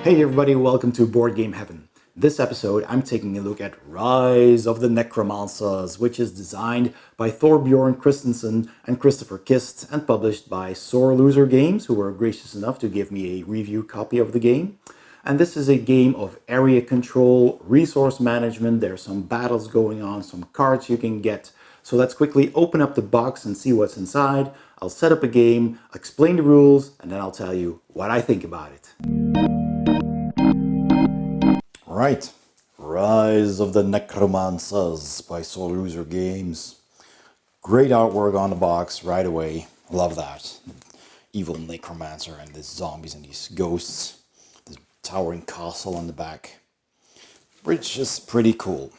Hey everybody, welcome to Board Game Heaven. This episode I'm taking a look at Rise of the Necromancers, which is designed by Thorbjorn Christensen and Christopher Kist and published by Sore Loser Games, who were gracious enough to give me a review copy of the game. And this is a game of area control, resource management. There's some battles going on, some cards you can get. So let's quickly open up the box and see what's inside. I'll set up a game, explain the rules, and then I'll tell you what I think about it. Right, Rise of the Necromancers by Sore Loser Games. Great artwork on the box right away. Love that. Evil necromancer and these zombies and these ghosts. This towering castle on the back. Which is pretty cool.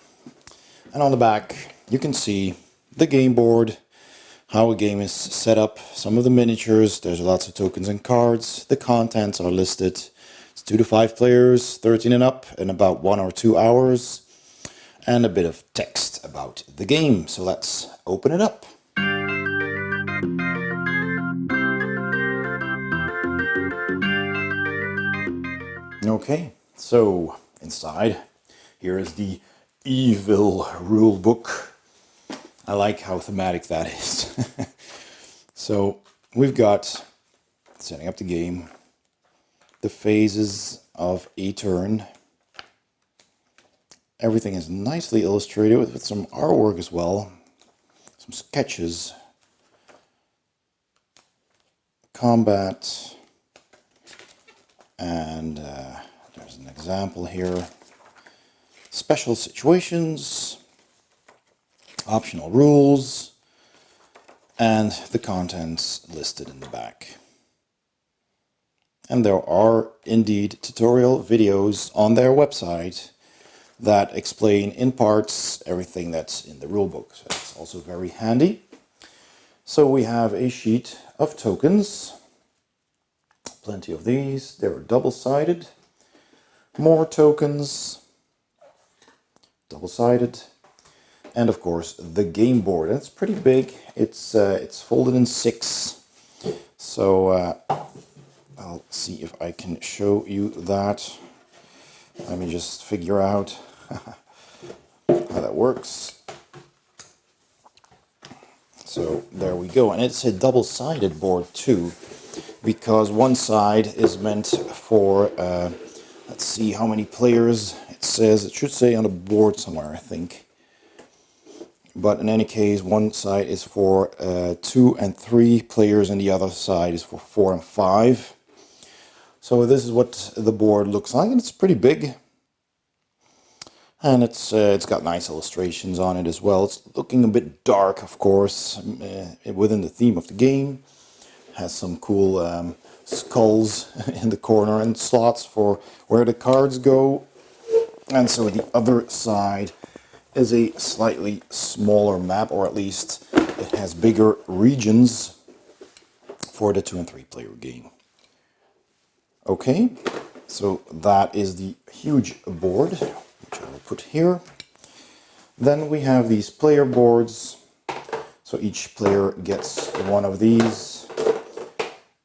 And on the back you can see the game board, how a game is set up, some of the miniatures, there's lots of tokens and cards, the contents are listed. It's 2 to 5 players, 13 and up, in about 1 or 2 hours, and a bit of text about the game. So let's open it up. Okay, so inside, here is the evil rule book. I like how thematic that is. So we've got setting up the game, the phases of a turn. Everything is nicely illustrated with some artwork as well, some sketches, combat, and there's an example here, special situations, optional rules, and the contents listed in the back. And there are indeed tutorial videos on their website that explain in parts everything that's in the rulebook. So that's also very handy. So we have a sheet of tokens. Plenty of these. They're double-sided. More tokens. Double-sided. And of course the game board. And it's pretty big. It's folded in 6. So I'll see if I can show you that. Let me just figure out how that works. So there we go. And it's a double-sided board too, because one side is meant for, let's see how many players it says. It should say on the board somewhere, I think. But in any case, one side is for 2 and 3 players and the other side is for 4 and 5. So this is what the board looks like, and it's pretty big. And it's got nice illustrations on it as well. It's looking a bit dark, of course, within the theme of the game. Has some cool skulls in the corner and slots for where the cards go. And so the other side is a slightly smaller map, or at least it has bigger regions for the 2 and 3 player game. Okay, so that is the huge board, which I will put here. Then we have these player boards. So each player gets one of these.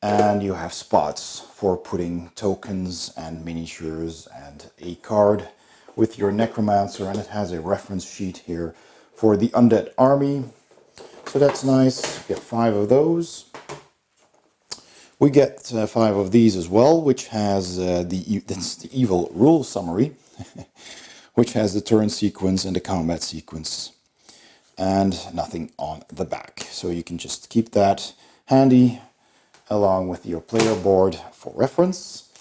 And you have spots for putting tokens and miniatures and a card with your necromancer. And it has a reference sheet here for the undead army. So that's nice. Get 5 of those. We get 5 of these as well, which has that's the evil rule summary, which has the turn sequence and the combat sequence, and nothing on the back. So you can just keep that handy along with your player board for reference.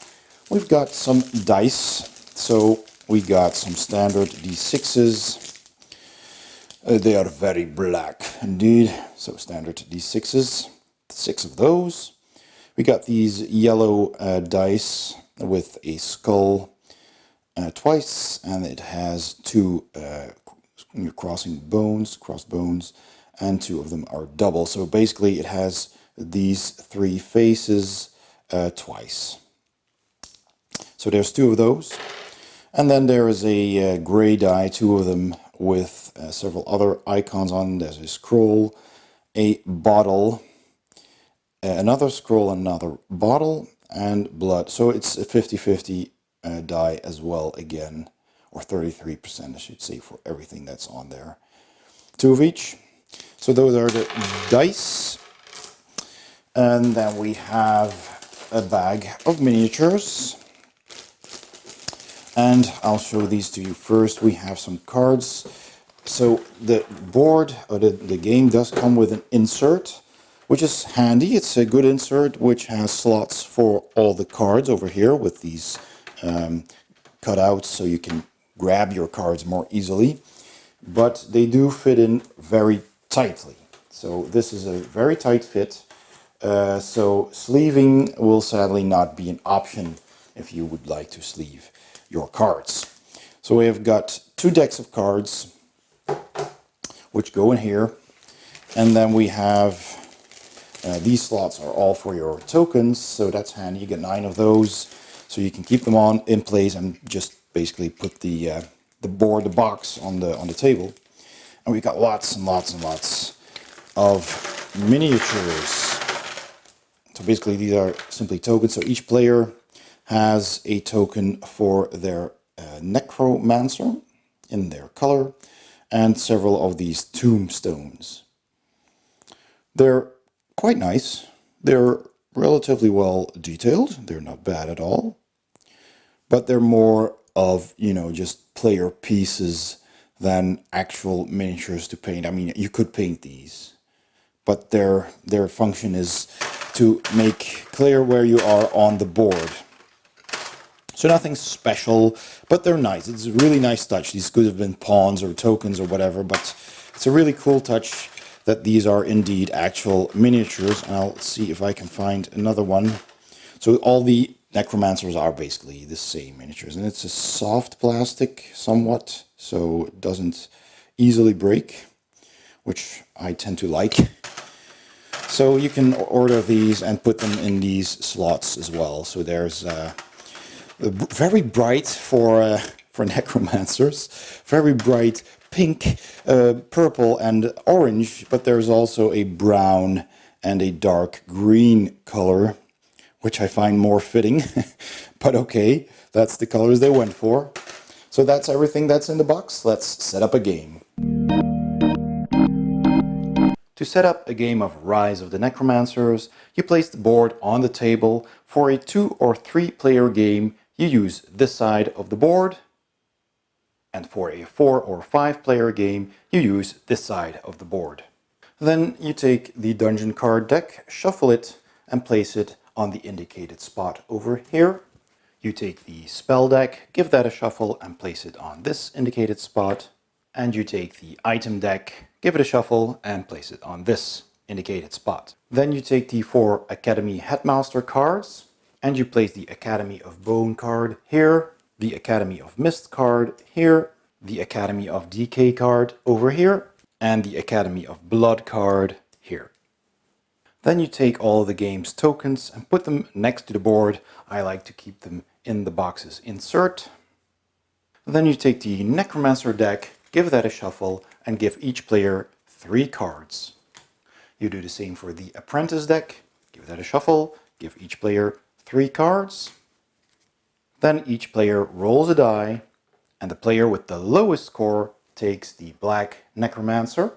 We've got some dice. So we got some standard D6s. They are very black indeed. So standard D6s, 6 of those. We got these yellow dice with a skull twice, and it has 2 crossed bones, and 2 of them are double. So basically it has these 3 faces twice. So there's 2 of those. And then there is a gray die, 2 of them with several other icons on. There's a scroll, a bottle, another scroll, another bottle, and blood. So it's a 50-50 die as well again, or 33% I should say, for everything that's on there. 2 of each. So those are the dice. And then we have a bag of miniatures. And I'll show these to you first. We have some cards. So the board, or the game does come with an insert, which is handy. It's a good insert which has slots for all the cards over here with these cutouts so you can grab your cards more easily. But they do fit in very tightly. So this is a very tight fit. So sleeving will sadly not be an option if you would like to sleeve your cards. So we have got 2 decks of cards which go in here, and then we have these slots are all for your tokens, so that's handy. You get 9 of those, so you can keep them in place and just basically put the box on the table. And we've got lots and lots and lots of miniatures. So basically these are simply tokens. So each player has a token for their Necromancer in their color, and several of these tombstones. They're quite nice. They're relatively well detailed. They're not bad at all. But they're more of, you know, just player pieces than actual miniatures to paint. I mean, you could paint these, but their function is to make clear where you are on the board. So nothing special, but they're nice. It's a really nice touch. These could have been pawns or tokens or whatever, but it's a really cool touch that these are indeed actual miniatures. And I'll see if I can find another one. So all the Necromancers are basically the same miniatures, and it's a soft plastic somewhat, so it doesn't easily break, which I tend to like. So you can order these and put them in these slots as well. So there's very bright for Necromancers, very bright pink, purple and orange, but there's also a brown and a dark green color, which I find more fitting. But okay, that's the colors they went for. So that's everything that's in the box. Let's set up a game. To set up a game of Rise of the Necromancers, you place the board on the table. For a 2 or 3 player game, you use this side of the board. And for a 4 or 5 player game, you use this side of the board. Then you take the dungeon card deck, shuffle it, and place it on the indicated spot over here. You take the spell deck, give that a shuffle, and place it on this indicated spot. And you take the item deck, give it a shuffle, and place it on this indicated spot. Then you take the 4 Academy Headmaster cards, and you place the Academy of Bone card here, the Academy of Mist card here, the Academy of Decay card over here, and the Academy of Blood card here. Then you take all of the game's tokens and put them next to the board. I like to keep them in the box's insert. Then you take the Necromancer deck, give that a shuffle, and give each player 3 cards. You do the same for the Apprentice deck, give that a shuffle, give each player 3 cards. Then each player rolls a die, and the player with the lowest score takes the black Necromancer.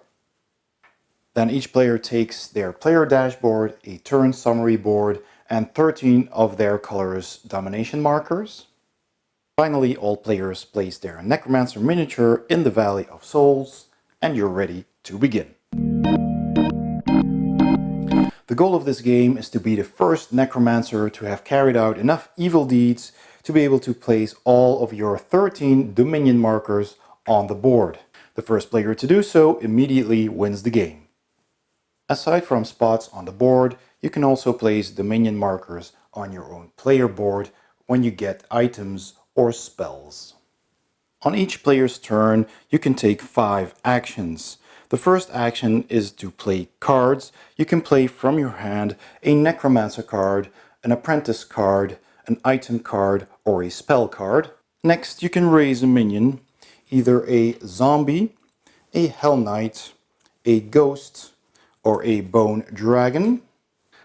Then each player takes their player dashboard, a turn summary board, and 13 of their color's domination markers. Finally, all players place their Necromancer miniature in the Valley of Souls, and you're ready to begin. The goal of this game is to be the first Necromancer to have carried out enough evil deeds to be able to place all of your 13 Dominion markers on the board. The first player to do so immediately wins the game. Aside from spots on the board, you can also place Dominion markers on your own player board when you get items or spells. On each player's turn, you can take 5 actions. The first action is to play cards. You can play from your hand a Necromancer card, an Apprentice card, an item card, or a spell card. Next, you can raise a minion, either a zombie, a Hell Knight, a ghost, or a bone dragon.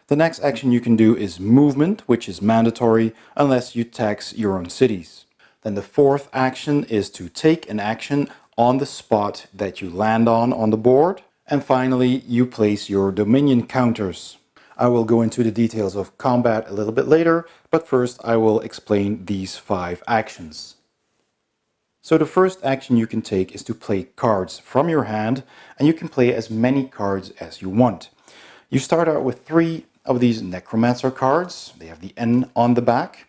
The next action you can do is movement, which is mandatory unless you tax your own cities. Then the fourth action is to take an action on the spot that you land on the board. And finally, you place your dominion counters. I will go into the details of combat a little bit later, but first I will explain these 5 actions. So the first action you can take is to play cards from your hand, and you can play as many cards as you want. You start out with 3 of these Necromancer cards. They have the N on the back,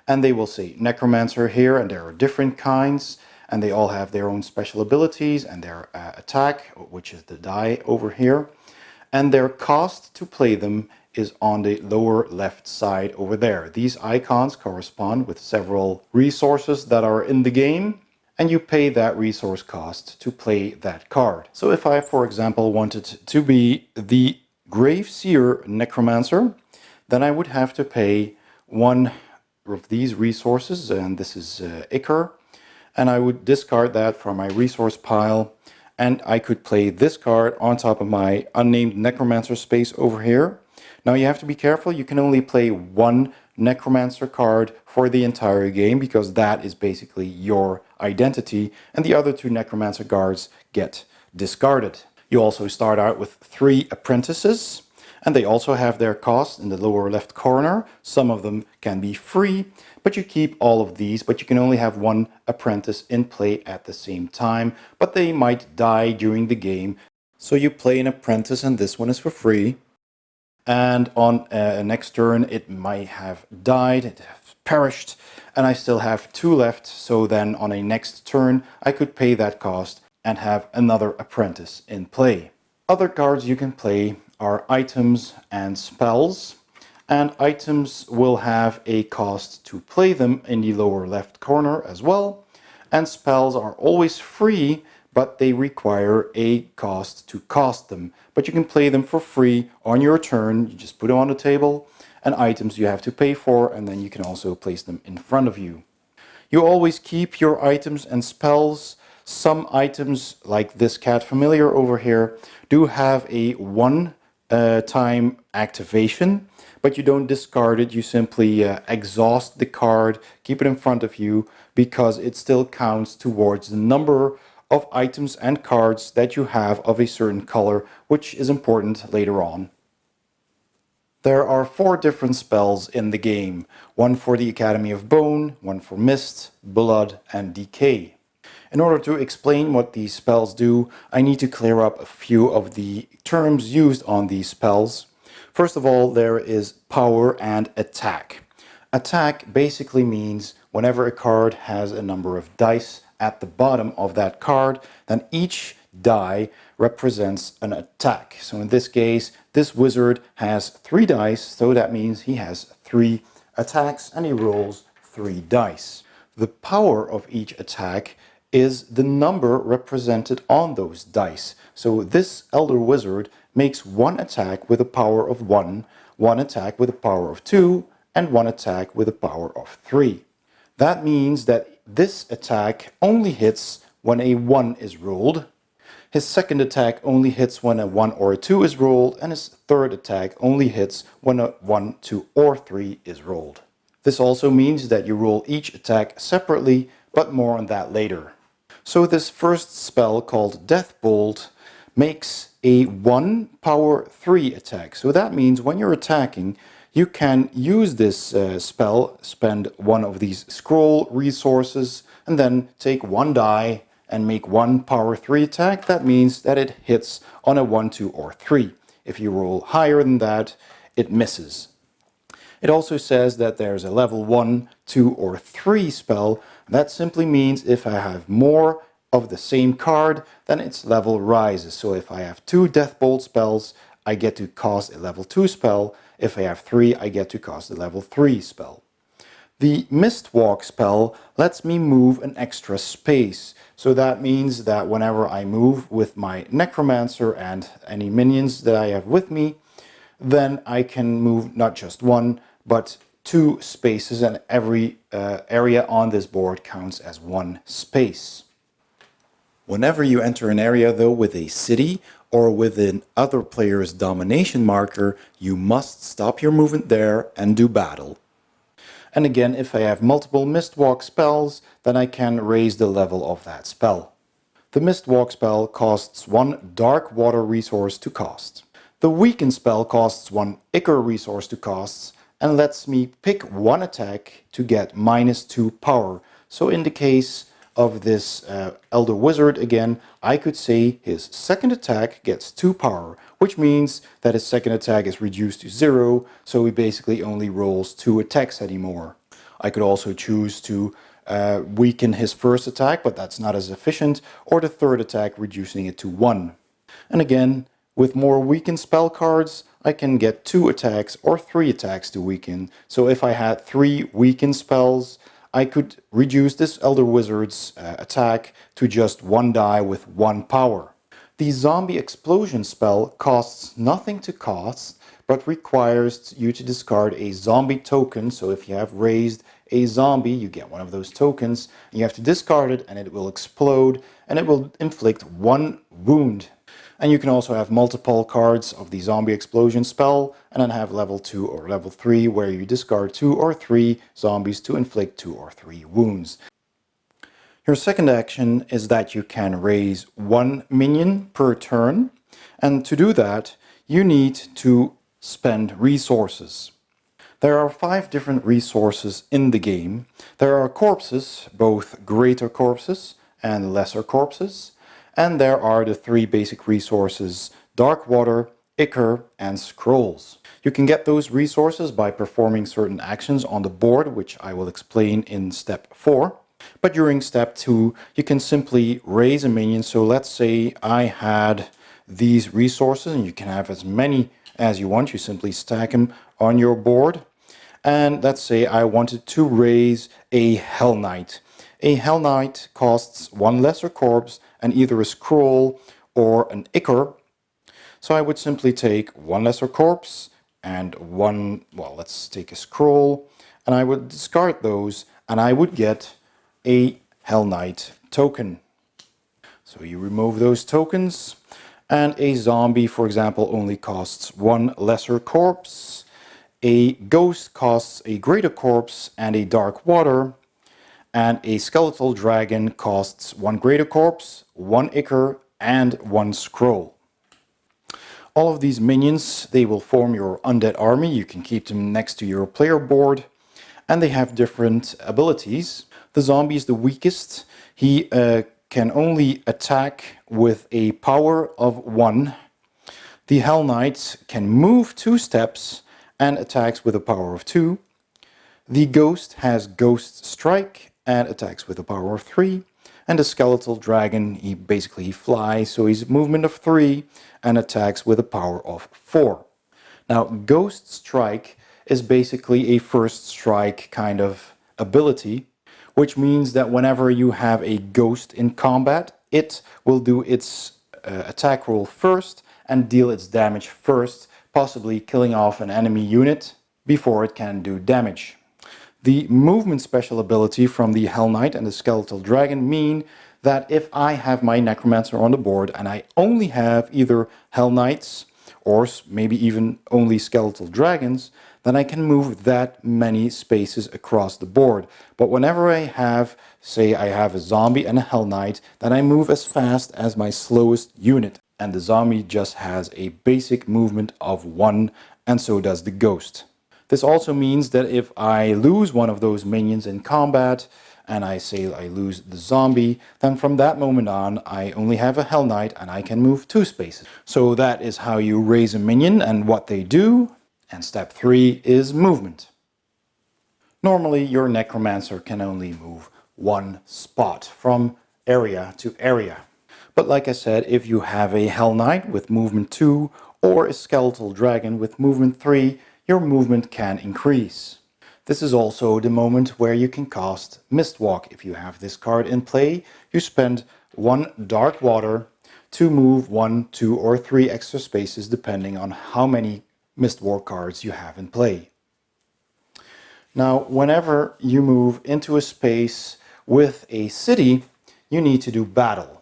and they will say Necromancer here, and there are different kinds, and they all have their own special abilities and their attack, which is the die over here. And their cost to play them is on the lower left side over there. These icons correspond with several resources that are in the game, and you pay that resource cost to play that card. So if I, for example, wanted to be the Graveseer Necromancer, then I would have to pay 1 of these resources, and this is Ichor, and I would discard that from my resource pile, and I could play this card on top of my unnamed Necromancer space over here. Now you have to be careful, you can only play 1 Necromancer card for the entire game, because that is basically your identity, and the other 2 Necromancer cards get discarded. You also start out with 3 apprentices, and they also have their cost in the lower left corner. Some of them can be free, but you keep all of these, but you can only have 1 apprentice in play at the same time, but they might die during the game. So you play an apprentice, and this one is for free. And on next turn it might have died, it has perished, and I still have 2 left, so then on a next turn I could pay that cost and have another apprentice in play. Other cards you can play are items and spells, and items will have a cost to play them in the lower left corner as well, and spells are always free, but they require a cost to cast them. But you can play them for free on your turn. You just put them on the table, and items you have to pay for, and then you can also place them in front of you. You always keep your items and spells. Some items, like this cat familiar over here, do have a 1 time activation, but you don't discard it. You simply exhaust the card, keep it in front of you, because it still counts towards the number of items and cards that you have of a certain color, which is important later on. There are 4 different spells in the game. 1 for the Academy of Bone, 1 for Mist, Blood, and Decay. In order to explain what these spells do, I need to clear up a few of the terms used on these spells. First of all, there is power and attack. Attack basically means whenever a card has a number of dice at the bottom of that card, then each die represents an attack. So in this case, this wizard has 3 dice, so that means he has 3 attacks, and he rolls 3 dice. The power of each attack is the number represented on those dice. So this Elder Wizard makes 1 attack with a power of 1, 1 attack with a power of 2, and 1 attack with a power of 3. That means that this attack only hits when a 1 is rolled. His second attack only hits when a 1 or a 2 is rolled, and his third attack only hits when a 1, 2, or 3 is rolled. This also means that you roll each attack separately, but more on that later. So this first spell, called Death Bolt, makes a 1 power 3 attack. So that means when you're attacking, you can use this spell, spend 1 of these scroll resources, and then take 1 die and make 1 power 3 attack. That means that it hits on a 1, 2, or 3. If you roll higher than that, it misses. It also says that there's a level 1, 2, or 3 spell. That simply means if I have more of the same card, then its level rises. So if I have 2 Death Bolt spells, I get to cast a level 2 spell. If I have 3, I get to cast a level 3 spell. The Mistwalk spell lets me move an extra space. So that means that whenever I move with my Necromancer and any minions that I have with me, then I can move not just 1, but 2 spaces, and every area on this board counts as 1 space. Whenever you enter an area though with a city or within other player's domination marker, you must stop your movement there and do battle. And again, if I have multiple Mistwalk spells, then I can raise the level of that spell. The Mistwalk spell costs 1 Dark Water resource to cast. The Weaken spell costs 1 Ichor resource to cast and lets me pick one attack to get -2 power. So in the case of this Elder Wizard again, I could say his second attack gets 2 power, which means that his second attack is reduced to 0, so he basically only rolls 2 attacks anymore. I could also choose to weaken his first attack, but that's not as efficient, or the third attack reducing it to 1. And again, with more weaken spell cards, I can get 2 attacks or 3 attacks to weaken. So if I had 3 weaken spells, I could reduce this Elder Wizard's attack to just 1 die with 1 power. The Zombie Explosion spell costs nothing to cast, but requires you to discard a zombie token. So if you have raised a zombie, you get one of those tokens, and you have to discard it, and it will explode, and it will inflict 1 wound. And you can also have multiple cards of the Zombie Explosion spell, and then have level 2 or level 3 where you discard 2 or 3 zombies to inflict 2 or 3 wounds. Your second action is that you can raise 1 minion per turn, and to do that you need to spend resources. There are 5 different resources in the game. There are corpses, both greater corpses and lesser corpses. And there are the 3 basic resources, Dark Water, Ichor, and Scrolls. You can get those resources by performing certain actions on the board, which I will explain in step 4. But during step 2, you can simply raise a minion. So let's say I had these resources, and you can have as many as you want. You simply stack them on your board. And let's say I wanted to raise a Hell Knight. A Hell Knight costs 1 lesser corpse and either a scroll or an Ichor. So I would simply take 1 lesser corpse and 1, well, let's take a scroll, and I would discard those, and I would get a Hell Knight token. So you remove those tokens, and a zombie, for example, only costs 1 lesser corpse. A ghost costs a greater corpse and a Dark Water. And a skeletal dragon costs 1 greater corpse, 1 Ichor, and 1 scroll. All of these minions, they will form your undead army. You can keep them next to your player board, and they have different abilities. The zombie is the weakest. He can only attack with a power of 1. The Hell Knight can move 2 steps and attacks with a power of 2. The ghost has Ghost Strike and attacks with a power of 3. And the skeletal dragon, he basically flies, so he's movement of 3 and attacks with a power of 4. Now, Ghost Strike is basically a first strike kind of ability, which means that whenever you have a ghost in combat, it will do its attack roll first and deal its damage first, possibly killing off an enemy unit before it can do damage. The movement special ability from the Hell Knight and the Skeletal Dragon mean that if I have my Necromancer on the board and I only have either Hell Knights or maybe even only Skeletal Dragons, then I can move that many spaces across the board. But whenever I have, say I have a zombie and a Hell Knight, then I move as fast as my slowest unit. And the zombie just has a basic movement of 1, and so does the ghost. This also means that if I lose one of those minions in combat, and I say I lose the zombie, then from that moment on I only have a Hell Knight and I can move 2 spaces. So that is how you raise a minion and what they do. And step 3 is movement. Normally your Necromancer can only move 1 spot from area to area. But like I said, if you have a Hell Knight with movement 2 or a Skeletal Dragon with movement 3, your movement can increase. This is also the moment where you can cast Mistwalk. If you have this card in play, you spend 1 Dark Water to move 1, 2, or 3 extra spaces depending on how many Mistwalk cards you have in play. Now, whenever you move into a space with a city, you need to do battle.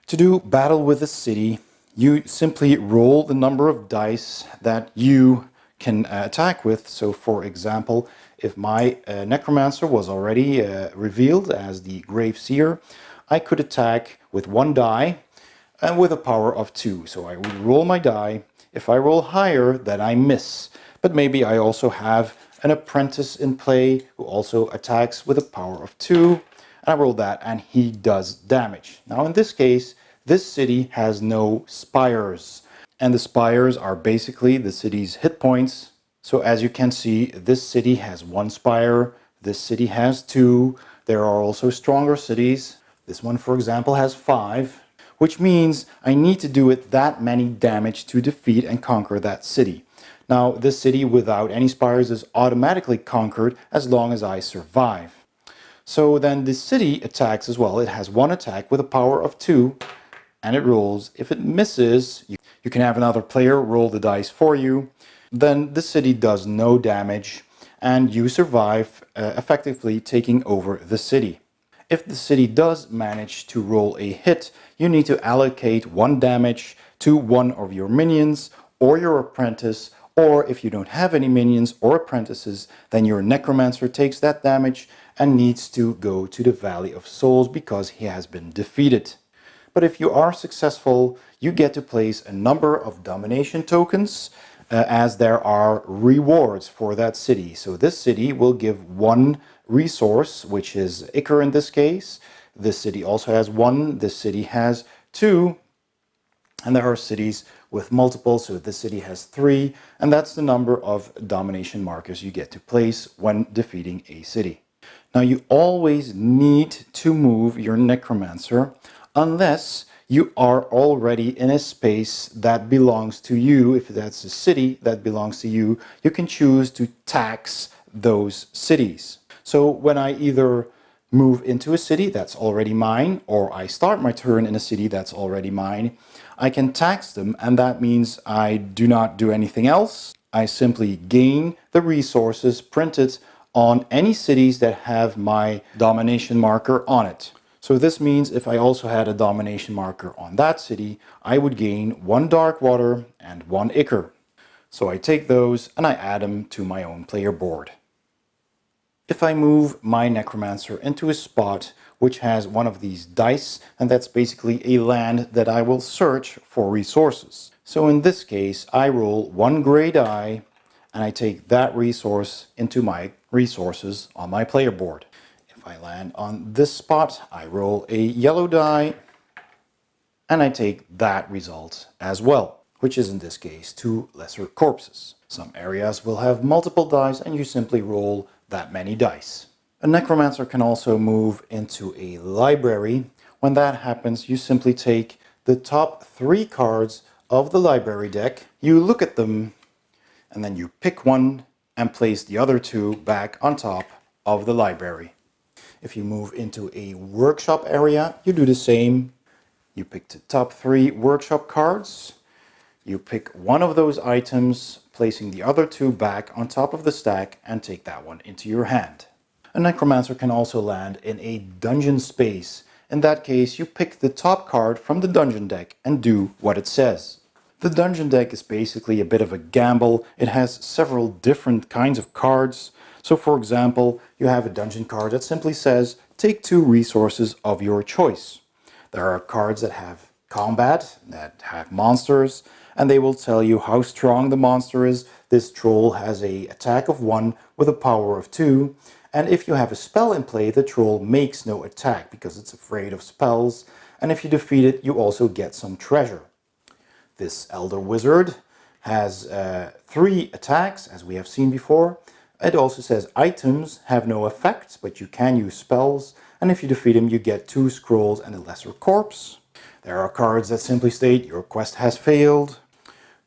To do battle with a city, You simply roll the number of dice that you can attack with. So for example, if my Necromancer was already revealed as the Grave Seer, I could attack with 1 die and with a power of 2. So I would roll my die. If I roll higher, then I miss. But maybe I also have an apprentice in play who also attacks with a power of 2. And I roll that and he does damage. Now in this case, this city has no spires. And the spires are basically the city's hit points. So as you can see, this city has 1 spire, this city has 2. There are also stronger cities. This one, for example, has 5, which means I need to do it that many damage to defeat and conquer that city. Now, this city without any spires is automatically conquered as long as I survive. So then this city attacks as well. It has 1 attack with a power of 2, and it rolls. If it misses, you can have another player roll the dice for you. Then the city does no damage, and you survive, effectively taking over the city. If the city does manage to roll a hit, you need to allocate 1 damage to one of your minions or your apprentice, or if you don't have any minions or apprentices, then your Necromancer takes that damage and needs to go to the Valley of Souls because he has been defeated. But if you are successful, you get to place a number of domination tokens as there are rewards for that city. So this city will give 1 resource, which is Ichor in this case. This city also has 1, this city has 2, and there are cities with multiple, so this city has 3, and that's the number of domination markers you get to place when defeating a city. Now you always need to move your Necromancer unless you are already in a space that belongs to you. If that's a city that belongs to you, you can choose to tax those cities. So when I either move into a city that's already mine, or I start my turn in a city that's already mine, I can tax them, and that means I do not do anything else. I simply gain the resources printed on any cities that have my domination marker on it. So this means if I also had a domination marker on that city, I would gain 1 dark water and 1 ichor. So I take those and I add them to my own player board. If I move my Necromancer into a spot which has one of these dice, and that's basically a land that I will search for resources. So in this case, I roll 1 gray die and I take that resource into my resources on my player board. If I land on this spot, I roll a yellow die and I take that result as well, which is in this case 2 lesser corpses. Some areas will have multiple dice and you simply roll that many dice. A Necromancer can also move into a library. When that happens, you simply take the top 3 cards of the library deck, you look at them, and then you pick one and place the other 2 back on top of the library. If you move into a workshop area, you do the same. You pick the top 3 workshop cards, you pick one of those items, placing the other 2 back on top of the stack, and take that one into your hand. A Necromancer can also land in a dungeon space. In that case, you pick the top card from the dungeon deck and do what it says. The dungeon deck is basically a bit of a gamble. It has several different kinds of cards. So for example, you have a dungeon card that simply says, take 2 resources of your choice. There are cards that have combat, that have monsters, and they will tell you how strong the monster is. This troll has an attack of 1 with a power of 2. And if you have a spell in play, the troll makes no attack because it's afraid of spells. And if you defeat it, you also get some treasure. This Elder Wizard has 3 attacks, as we have seen before. It also says items have no effect, but you can use spells. And if you defeat him, you get 2 scrolls and a lesser corpse. There are cards that simply state your quest has failed.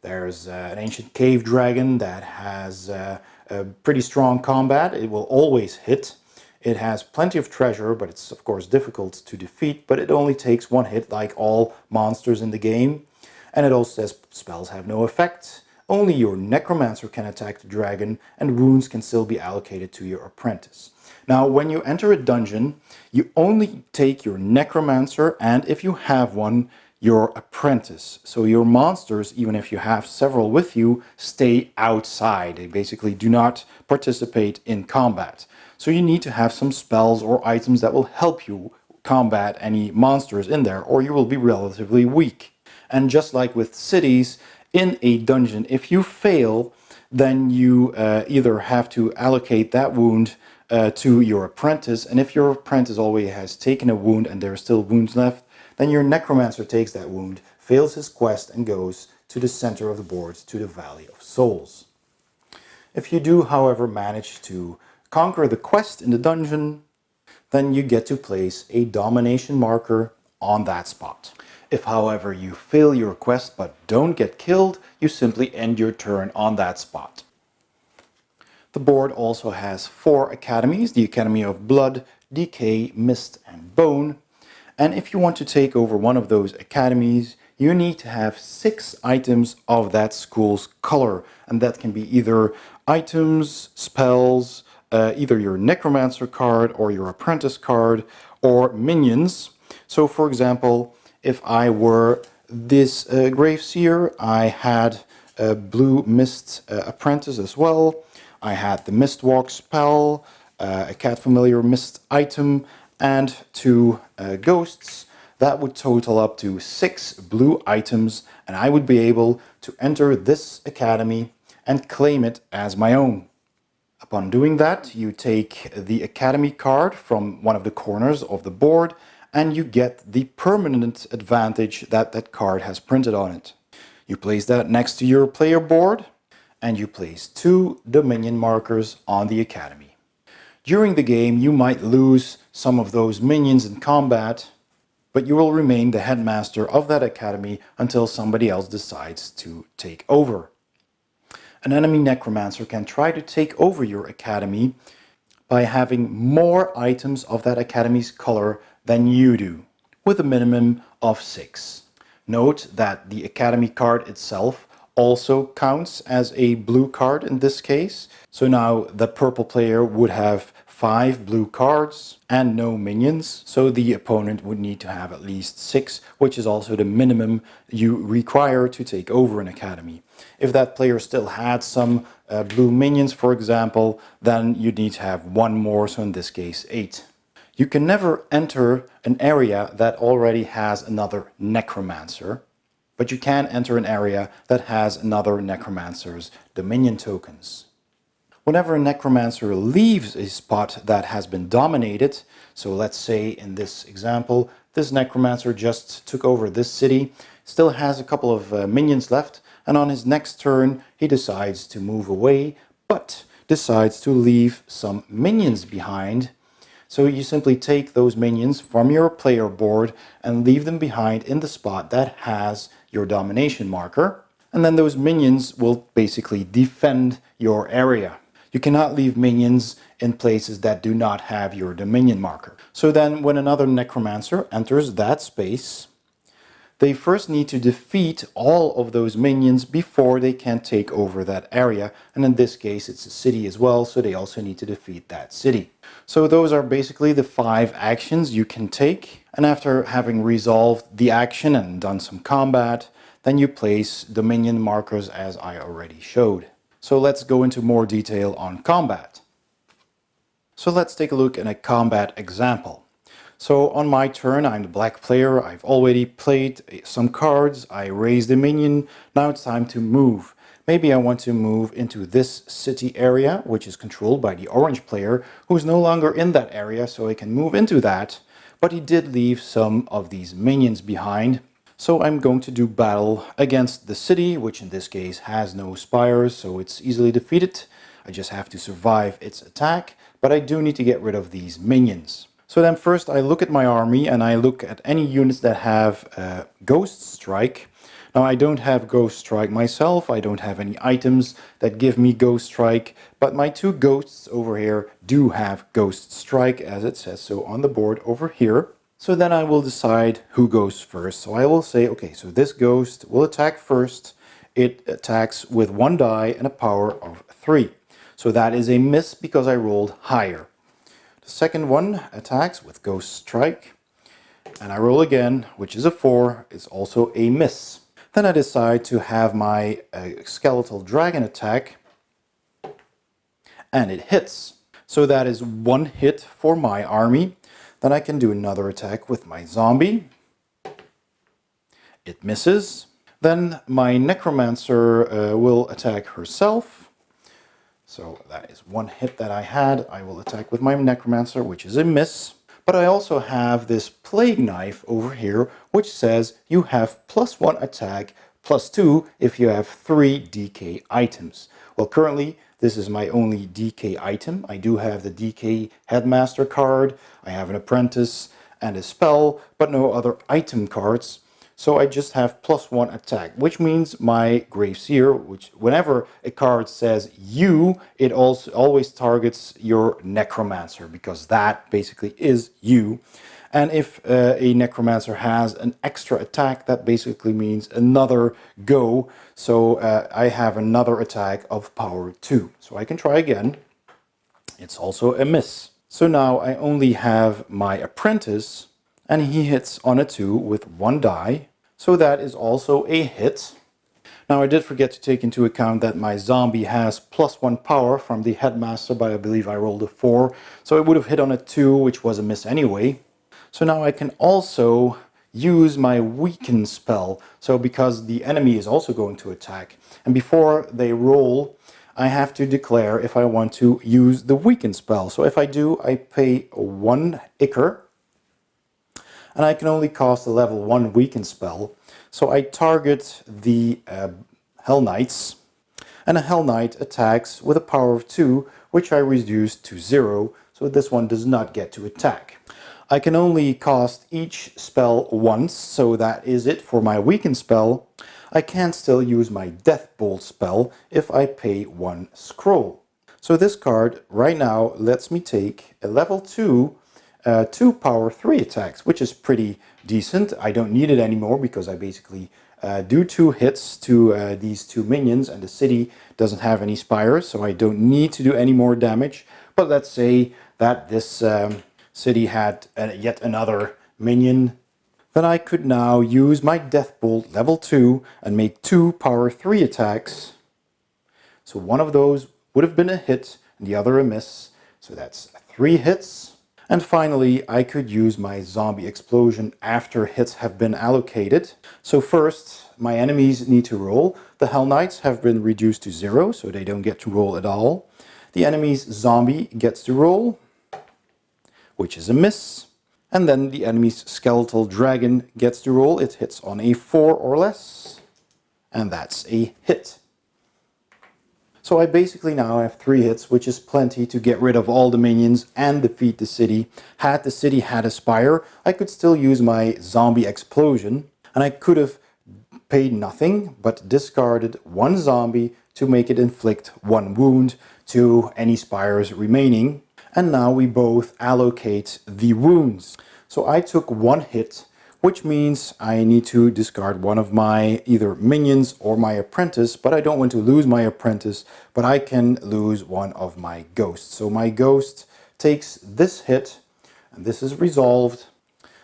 There's an ancient cave dragon that has a pretty strong combat. It will always hit. It has plenty of treasure, but it's of course difficult to defeat, but it only takes 1 hit like all monsters in the game. And it also says spells have no effect. Only your Necromancer can attack the dragon, and wounds can still be allocated to your apprentice. Now, when you enter a dungeon, you only take your Necromancer, and if you have one, your apprentice. So your monsters, even if you have several with you, stay outside. They basically do not participate in combat. So you need to have some spells or items that will help you combat any monsters in there, or you will be relatively weak. And just like with cities, in a dungeon, if you fail, then you either have to allocate that wound to your apprentice, and if your apprentice already has taken a wound and there are still wounds left, then your necromancer takes that wound, fails his quest, and goes to the center of the board, to the Valley of Souls. If you do, however, manage to conquer the quest in the dungeon, then you get to place a domination marker on that spot. If, however, you fail your quest but don't get killed, you simply end your turn on that spot. The board also has 4 academies: the Academy of Blood, Decay, Mist, and Bone. And if you want to take over one of those academies, you need to have 6 items of that school's color. And that can be either items, spells, either your Necromancer card or your Apprentice card, or minions. So for example, if I were this Graveseer, I had a blue Mist Apprentice as well. I had the Mistwalk spell, a Cat Familiar Mist item, and 2 ghosts. That would total up to 6 blue items, and I would be able to enter this academy and claim it as my own. Upon doing that, you take the academy card from one of the corners of the board, and you get the permanent advantage that that card has printed on it. You place that next to your player board, and you place 2 Dominion markers on the academy. During the game, you might lose some of those minions in combat, but you will remain the headmaster of that academy until somebody else decides to take over. An enemy necromancer can try to take over your academy by having more items of that academy's color than you do, with a minimum of 6. Note that the academy card itself also counts as a blue card in this case. So now the purple player would have 5 blue cards and no minions, so the opponent would need to have at least 6, which is also the minimum you require to take over an academy. If that player still had some blue minions, for example, then you'd need to have 1 more, so in this case 8. You can never enter an area that already has another necromancer, but you can enter an area that has another necromancer's dominion tokens. Whenever a necromancer leaves a spot that has been dominated, so let's say in this example, this necromancer just took over this city, still has a couple of minions left, and on his next turn he decides to move away, but decides to leave some minions behind. So you simply take those minions from your player board and leave them behind in the spot that has your domination marker, and then those minions will basically defend your area. You cannot leave minions in places that do not have your dominion marker. So then when another necromancer enters that space, they first need to defeat all of those minions before they can take over that area. And in this case, it's a city as well, so they also need to defeat that city. So those are basically the 5 actions you can take. And after having resolved the action and done some combat, then you place dominion markers as I already showed. So let's go into more detail on combat. So let's take a look at a combat example. So on my turn, I'm the black player. I've already played some cards. I raised a minion. Now it's time to move. Maybe I want to move into this city area, which is controlled by the orange player, who is no longer in that area, so I can move into that. But he did leave some of these minions behind. So I'm going to do battle against the city, which in this case has no spires, so it's easily defeated. I just have to survive its attack, but I do need to get rid of these minions. So then first I look at my army and I look at any units that have Ghost Strike. Now I don't have Ghost Strike myself, I don't have any items that give me Ghost Strike, but my 2 ghosts over here do have Ghost Strike, as it says so on the board over here. So then I will decide who goes first. So I will say, okay, so this ghost will attack first. It attacks with 1 die and a power of 3. So that is a miss because I rolled higher. The second one attacks with Ghost Strike. And I roll again, which is a 4. It's also a miss. Then I decide to have my skeletal dragon attack, and it hits. So that is 1 hit for my army. Then I can do another attack with my zombie. It misses. Then my Necromancer will attack herself. So that is 1 hit that I had. I will attack with my Necromancer, which is a miss. But I also have this Plague Knife over here, which says you have +1 attack, +2 if you have 3 DK items. Well, currently, this is my only DK item. I do have the DK Headmaster card, I have an Apprentice and a spell, but no other item cards. So I just have +1 attack, which means my Graveseer, which whenever a card says you, it also always targets your Necromancer, because that basically is you. And if a Necromancer has an extra attack, that basically means another go. So I have another attack of power 2. So I can try again. It's also a miss. So now I only have my Apprentice, and he hits on a 2 with 1 die. So that is also a hit. Now I did forget to take into account that my zombie has +1 power from the Headmaster, but I believe I rolled a 4. So it would have hit on a 2, which was a miss anyway. So now I can also use my weaken spell. So because the enemy is also going to attack, and before they roll, I have to declare if I want to use the weaken spell. So if I do, I pay 1 Ichor, and I can only cast a level 1 weaken spell. So I target the Hell Knights, and a Hell Knight attacks with a power of 2, which I reduce to 0, so this one does not get to attack. I can only cast each spell once, so that is it for my weaken spell. I can still use my Deathbolt spell if I pay 1 scroll. So this card right now lets me take a level 2 2 power 3 attacks, which is pretty decent. I don't need it anymore because I basically do 2 hits to these 2 minions, and the city doesn't have any spires, so I don't need to do any more damage. But let's say that this city had yet another minion, then I could now use my Deathbolt level 2 and make 2 power 3 attacks. So one of those would have been a hit and the other a miss, so that's 3 hits. And finally, I could use my zombie explosion after hits have been allocated. So first, my enemies need to roll. The Hell Knights have been reduced to 0, so they don't get to roll at all. The enemy's zombie gets to roll, which is a miss. And then the enemy's skeletal dragon gets to roll. It hits on a 4 or less, and that's a hit. So I basically now have 3 hits, which is plenty to get rid of all the minions and defeat the city. Had the city had a spire, I could still use my zombie explosion, and I could have paid nothing but discarded 1 zombie to make it inflict 1 wound to any spires remaining. And now we both allocate the wounds. So I took 1 hit, which means I need to discard one of my either minions or my apprentice, but I don't want to lose my apprentice, but I can lose one of my ghosts. So my ghost takes this hit, and this is resolved,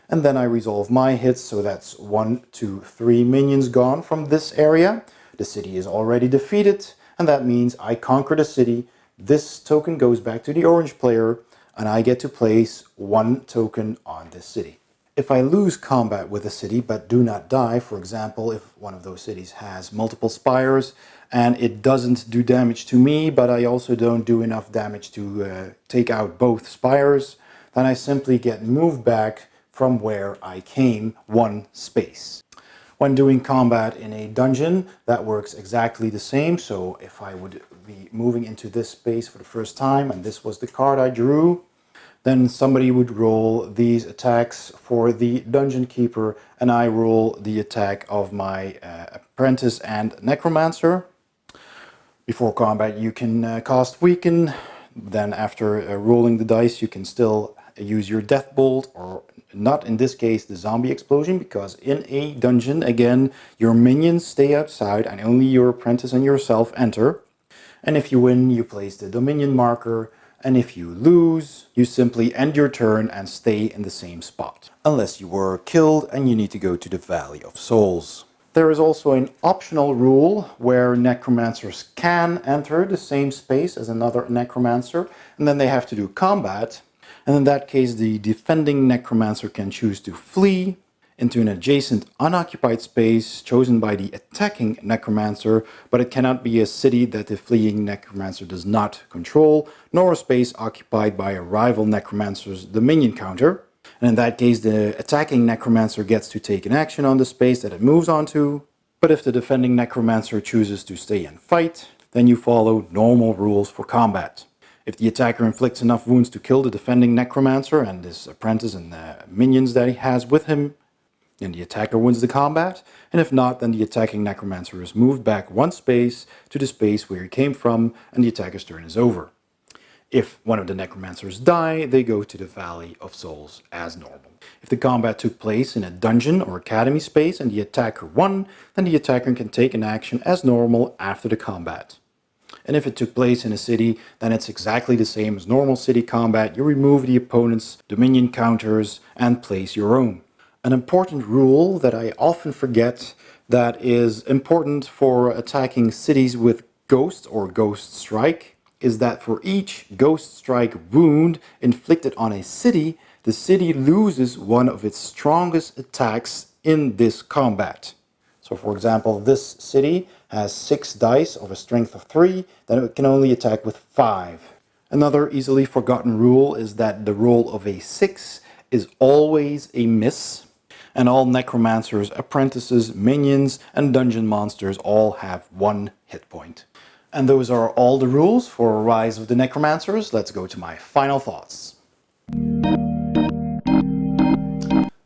and then I resolve my hits, so that's 1, 2, 3 minions gone from this area. The city is already defeated, and that means I conquer the city. This token goes back to the orange player, and I get to place 1 token on this city. If I lose combat with a city but do not die, for example, if one of those cities has multiple spires and it doesn't do damage to me, but I also don't do enough damage to take out both spires, then I simply get moved back from where I came 1 space. When doing combat in a dungeon, that works exactly the same. So if I would be moving into this space for the first time, and this was the card I drew, then somebody would roll these attacks for the Dungeon Keeper, and I roll the attack of my Apprentice and Necromancer. Before combat you can cast Weaken, then after rolling the dice you can still use your Deathbolt, or not in this case the Zombie Explosion, because in a dungeon, again, your minions stay outside and only your Apprentice and yourself enter. And if you win, you place the Dominion marker, and if you lose, you simply end your turn and stay in the same spot, unless you were killed and you need to go to the Valley of Souls. There is also an optional rule where necromancers can enter the same space as another necromancer, and then they have to do combat. And in that case, the defending necromancer can choose to flee into an adjacent unoccupied space chosen by the attacking necromancer, but it cannot be a city that the fleeing necromancer does not control, nor a space occupied by a rival necromancer's dominion counter. And in that case, the attacking necromancer gets to take an action on the space that it moves onto. But if the defending necromancer chooses to stay and fight, then you follow normal rules for combat. If the attacker inflicts enough wounds to kill the defending necromancer and his apprentice and the minions that he has with him, then the attacker wins the combat. And if not, then the attacking necromancer is moved back one space to the space where he came from, and the attacker's turn is over. If one of the necromancers die, they go to the Valley of Souls as normal. If the combat took place in a dungeon or academy space and the attacker won, then the attacker can take an action as normal after the combat. And if it took place in a city, then it's exactly the same as normal city combat. You remove the opponent's dominion counters and place your own. An important rule that I often forget that is important for attacking cities with Ghost or Ghost Strike is that for each Ghost Strike wound inflicted on a city, the city loses one of its strongest attacks in this combat. So for example, this city has 6 dice of a strength of 3, then it can only attack with 5. Another easily forgotten rule is that the roll of a 6 is always a miss, and all necromancers, apprentices, minions, and dungeon monsters all have 1 hit point. And those are all the rules for Rise of the Necromancers. Let's go to my final thoughts.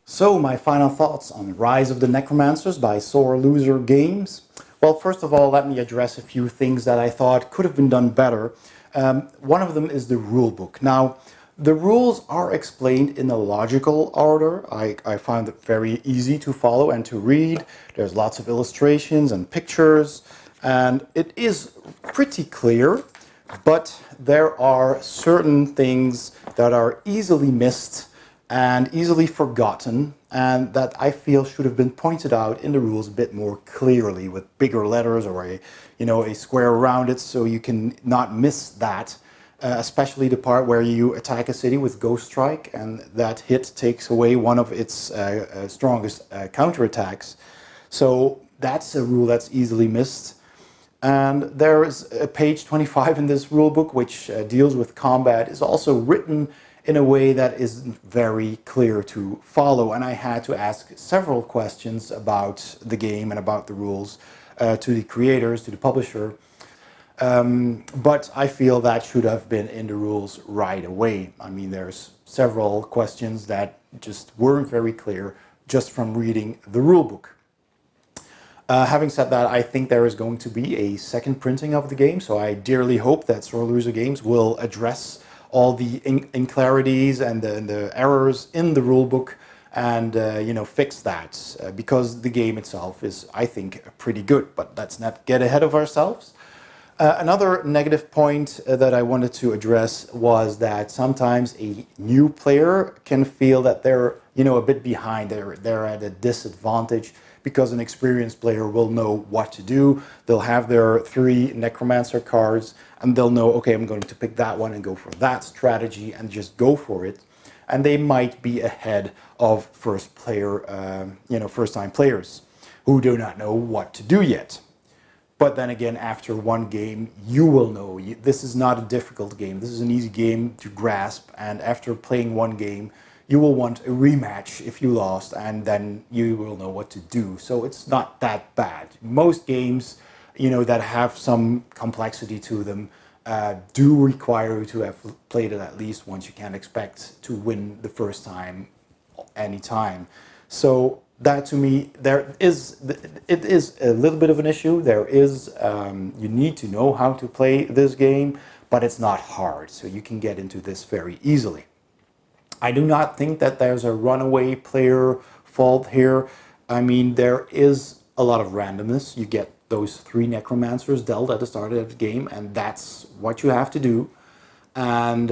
So, my final thoughts on Rise of the Necromancers by Sore Loser Games. Well, first of all, let me address a few things that I thought could have been done better. One of them is the rulebook. Now, the rules are explained in a logical order. I found it very easy to follow and to read. There's lots of illustrations and pictures, and it is pretty clear, but there are certain things that are easily missed and easily forgotten, and that I feel should have been pointed out in the rules a bit more clearly with bigger letters or a square around it, so you can not miss that. Especially the part where you attack a city with Ghost Strike and that hit takes away one of its strongest counterattacks. So that's a rule that's easily missed. And there is a page 25 in this rule book which deals with combat, is also written in a way that isn't very clear to follow. And I had to ask several questions about the game and about the rules to the creators, to the publisher. But I feel that should have been in the rules right away. I mean, there's several questions that just weren't very clear just from reading the rulebook. Having said that, I think there is going to be a second printing of the game, so I dearly hope that Sore Loser Games will address all the inclarities and the errors in the rulebook and fix that, because the game itself is, I think, pretty good. But let's not get ahead of ourselves. Another negative point that I wanted to address was that sometimes a new player can feel that they're a bit behind. They're at a disadvantage because an experienced player will know what to do. They'll have their 3 Necromancer cards and they'll know, okay, I'm going to pick that one and go for that strategy and just go for it. And they might be ahead of first-time players who do not know what to do yet. But then again, after one game, you will know. This is not a difficult game. This is an easy game to grasp. And after playing one game, you will want a rematch if you lost, and then you will know what to do. So it's not that bad. Most games, that have some complexity to them, do require you to have played it at least once. You can't expect to win the first time, anytime. So that, to me, it is a little bit of an issue. There is, you need to know how to play this game, but it's not hard, so you can get into this very easily. I do not think that there's a runaway player fault here. I mean, there is a lot of randomness. You get those 3 Necromancers dealt at the start of the game, and that's what you have to do. and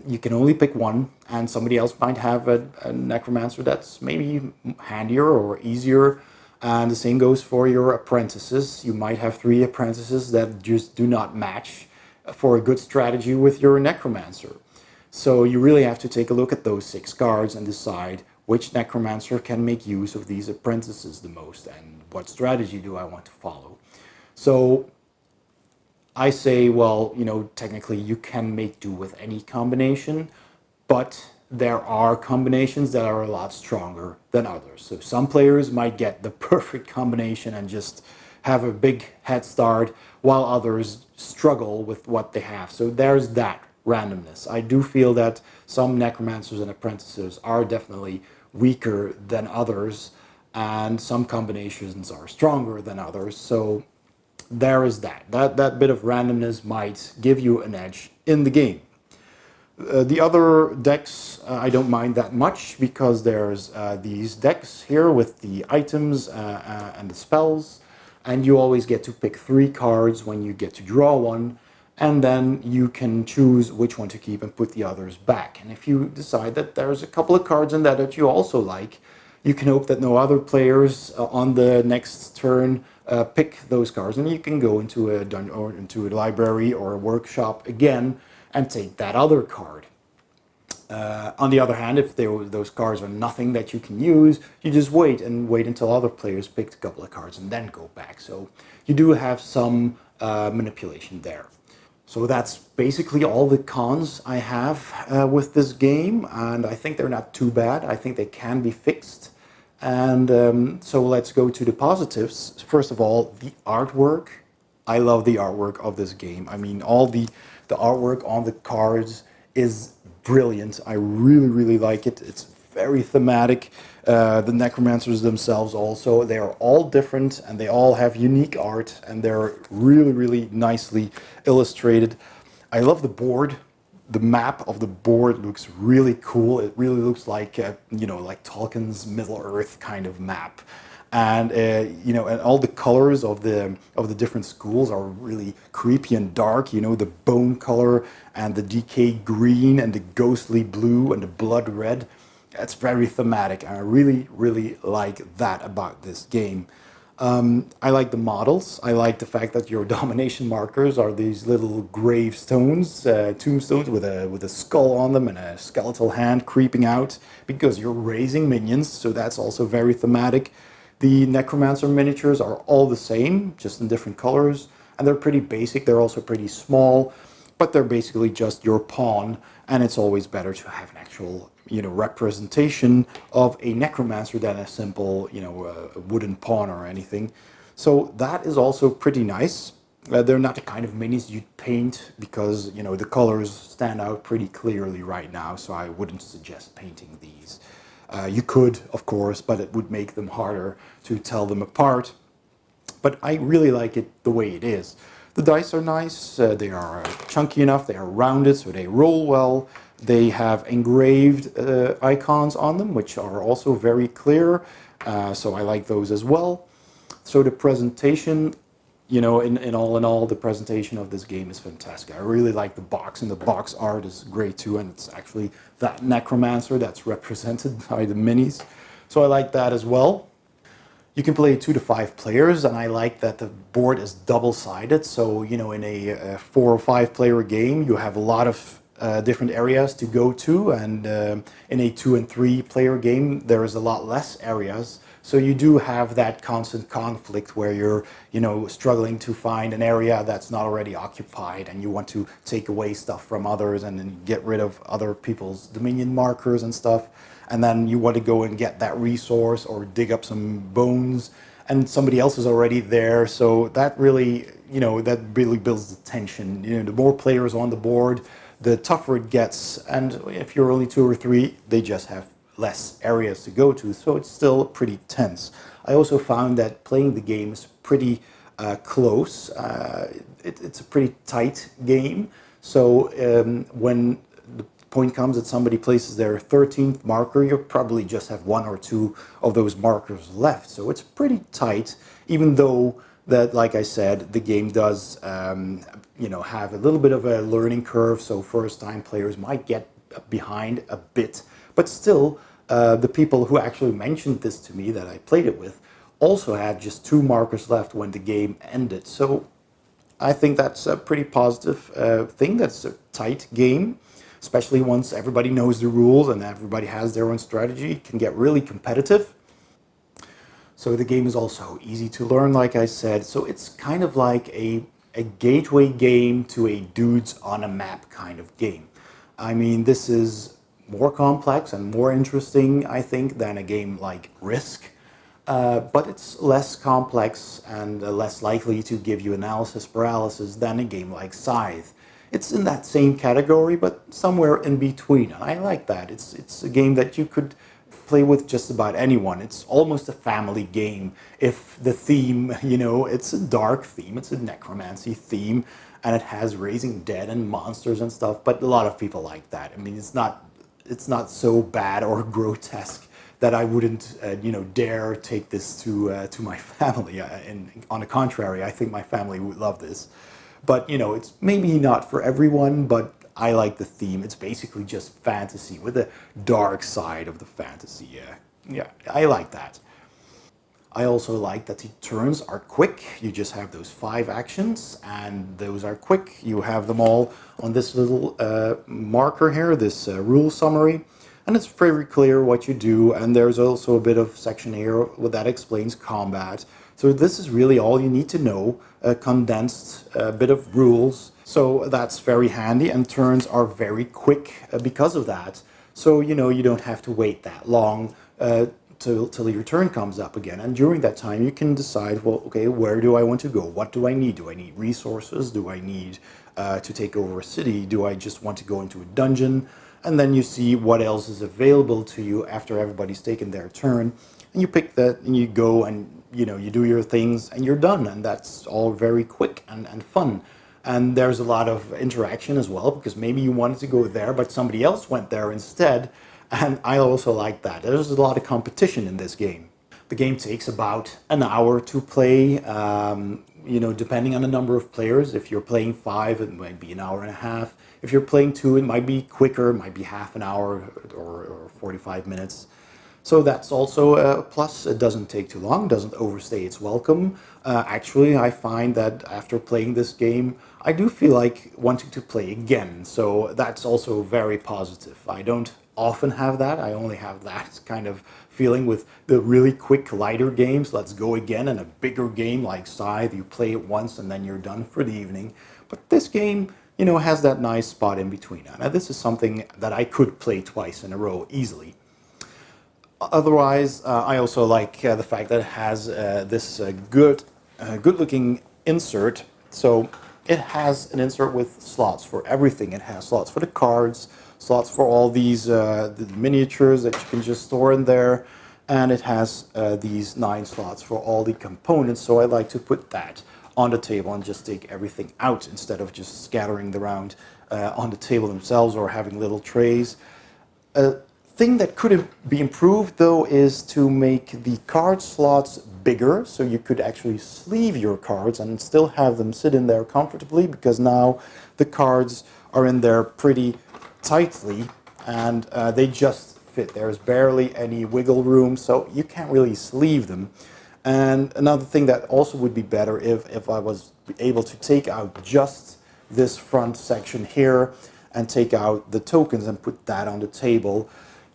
you can only pick one, and somebody else might have a necromancer that's maybe handier or easier. And the same goes for your apprentices. You might have 3 apprentices that just do not match for a good strategy with your necromancer. So you really have to take a look at those 6 cards and decide which necromancer can make use of these apprentices the most and what strategy do I want to follow. So I say, well, you know, technically you can make do with any combination, but there are combinations that are a lot stronger than others. So some players might get the perfect combination and just have a big head start, while others struggle with what they have. So there's that randomness. I do feel that some necromancers and apprentices are definitely weaker than others, and some combinations are stronger than others. So there is that. That bit of randomness might give you an edge in the game. The other decks I don't mind that much, because there's these decks here with the items and the spells, and you always get to pick 3 cards when you get to draw one, and then you can choose which one to keep and put the others back. And if you decide that there's a couple of cards in that that you also like, you can hope that no other players on the next turn pick those cards, and you can go into a dungeon or into a library or a workshop again and take that other card. On the other hand, if those cards are nothing that you can use, you just wait until other players pick a couple of cards and then go back. So you do have some manipulation there. So that's basically all the cons I have with this game, and I think they're not too bad. I think they can be fixed. And so let's go to the positives. First of all, the artwork. I love the artwork of this game. I mean, all the artwork on the cards is brilliant. I really, really like it. It's very thematic. The necromancers themselves also, they are all different and they all have unique art, and they're really, really nicely illustrated. I love the board. The map of the board looks really cool. It really looks like, you know, like Tolkien's Middle Earth kind of map. And you know, and all the colors of the different schools are really creepy and dark. You know, the bone color and the decayed green and the ghostly blue and the blood red. It's very thematic, and I really, really like that about this game. I like the models. I like the fact that your domination markers are these little gravestones, tombstones with a skull on them and a skeletal hand creeping out, because you're raising minions. So that's also very thematic. The necromancer miniatures are all the same, just in different colors, and they're pretty basic. They're also pretty small, but they're basically just your pawn, and it's always better to have an actual, you know, representation of a necromancer than a simple, you know, a wooden pawn or anything. So that is also pretty nice. They're not the kind of minis you'd paint, because, you know, the colors stand out pretty clearly right now, so I wouldn't suggest painting these. You could, of course, but it would make them harder to tell them apart. But I really like it the way it is. The dice are nice, they are chunky enough, they are rounded, so they roll well. They have engraved icons on them, which are also very clear, so I like those as well. So the presentation, you know, in all, the presentation of this game is fantastic. I really like the box, and the box art is great too, and it's actually that necromancer that's represented by the minis. So I like that as well. You can play 2 to 5 players, and I like that the board is double-sided. So, you know, in a 4 or 5 player game, you have a lot of different areas to go to, and in a 2 and 3 player game, there is a lot less areas. So you do have that constant conflict where you're, you know, struggling to find an area that's not already occupied, and you want to take away stuff from others and then get rid of other people's dominion markers and stuff. And then you want to go and get that resource or dig up some bones, and somebody else is already there. So that really, you know, that really builds the tension. You know, the more players on the board, the tougher it gets. And if you're only 2 or 3, they just have less areas to go to, so it's still pretty tense. I also found that playing the game is pretty close. It's a pretty tight game, so when the point comes that somebody places their 13th marker, you'll probably just have 1 or 2 of those markers left, so it's pretty tight, even though that, like I said, the game does, have a little bit of a learning curve. So first-time players might get behind a bit, but still, the people who actually mentioned this to me that I played it with also had just 2 markers left when the game ended. So I think that's a pretty positive thing. That's a tight game, especially once everybody knows the rules and everybody has their own strategy. It can get really competitive. So the game is also easy to learn, like I said. So it's kind of like a gateway game to a dudes on a map kind of game. I mean, this is more complex and more interesting, I think, than a game like Risk. But it's less complex and less likely to give you analysis paralysis than a game like Scythe. It's in that same category, but somewhere in between. And I like that. It's a game that you could play with just about anyone. It's almost a family game. If the theme, it's a dark theme, it's a necromancy theme, and it has raising dead and monsters and stuff, but a lot of people like that. I mean, it's not so bad or grotesque that I wouldn't, dare take this to my family. And on the contrary, I think my family would love this. But it's maybe not for everyone. But I like the theme. It's basically just fantasy with a dark side of the fantasy. Yeah, I like that. I also like that the turns are quick. You just have those 5 actions, and those are quick. You have them all on this little marker here, this rule summary, and it's very clear what you do. And there's also a bit of section here that explains combat. So this is really all you need to know, a condensed bit of rules. So that's very handy, and turns are very quick because of that. So you don't have to wait that long till your turn comes up again. And during that time, you can decide, well, okay, where do I want to go? What do I need? Do I need resources? Do I need to take over a city? Do I just want to go into a dungeon? And then you see what else is available to you after everybody's taken their turn. And you pick that and you go and, you do your things and you're done. And that's all very quick and fun. And there's a lot of interaction as well, because maybe you wanted to go there, but somebody else went there instead. And I also like that. There's a lot of competition in this game. The game takes about an hour to play, depending on the number of players. If you're playing 5, it might be an hour and a half. If you're playing 2, it might be quicker, it might be half an hour or 45 minutes. So that's also a plus. It doesn't take too long, doesn't overstay its welcome. Actually, I find that after playing this game, I do feel like wanting to play again. So that's also very positive. I don't often have that. I only have that kind of feeling with the really quick, lighter games. Let's go again. And a bigger game like Scythe, you play it once and then you're done for the evening. But this game, has that nice spot in between. Now, this is something that I could play twice in a row easily. Otherwise, I also like the fact that it has this good-looking insert. So it has an insert with slots for everything. It has slots for the cards, slots for all these the miniatures that you can just store in there, and it has these 9 slots for all the components. So I like to put that on the table and just take everything out instead of just scattering them around on the table themselves or having little trays. Thing that could be improved, though, is to make the card slots bigger, so you could actually sleeve your cards and still have them sit in there comfortably, because now the cards are in there pretty tightly and they just fit. There's barely any wiggle room, so you can't really sleeve them. And another thing that also would be better if I was able to take out just this front section here and take out the tokens and put that on the table.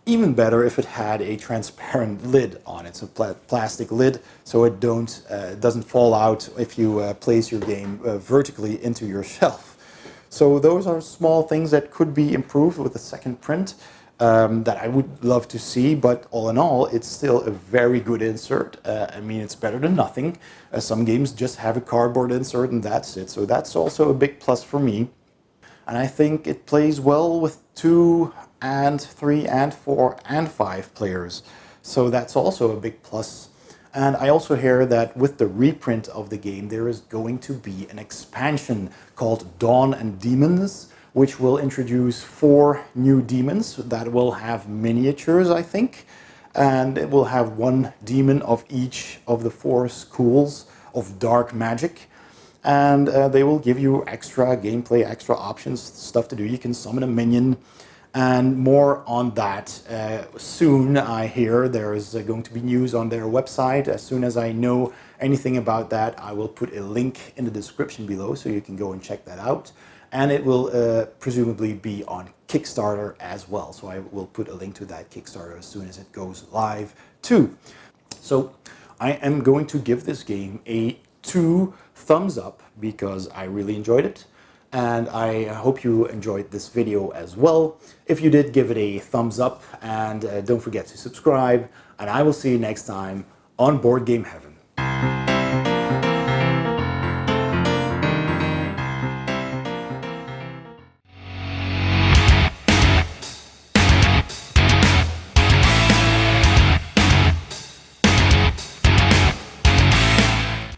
Even better if it had a transparent lid on it, so plastic lid, so it doesn't fall out if you place your game vertically into your shelf. So those are small things that could be improved with a second print that I would love to see, but all in all, it's still a very good insert. I mean, it's better than nothing. Some games just have a cardboard insert and that's it, so that's also a big plus for me. And I think it plays well with 2 and 3 and 4 and 5 players. So that's also a big plus. And I also hear that with the reprint of the game, there is going to be an expansion called Dawn and Demons, which will introduce 4 new demons that will have miniatures, I think. And it will have 1 demon of each of the 4 schools of dark magic. And they will give you extra gameplay, extra options, stuff to do. You can summon a minion, and more on that soon. I hear there's going to be news on their website. As soon as I know anything about that, I will put a link in the description below so you can go and check that out. And it will presumably be on Kickstarter as well. So I will put a link to that Kickstarter as soon as it goes live too. So I am going to give this game a 2 thumbs up because I really enjoyed it. And I hope you enjoyed this video as well. If you did, give it a thumbs up, and don't forget to subscribe. And I will see you next time on Board Game Heaven.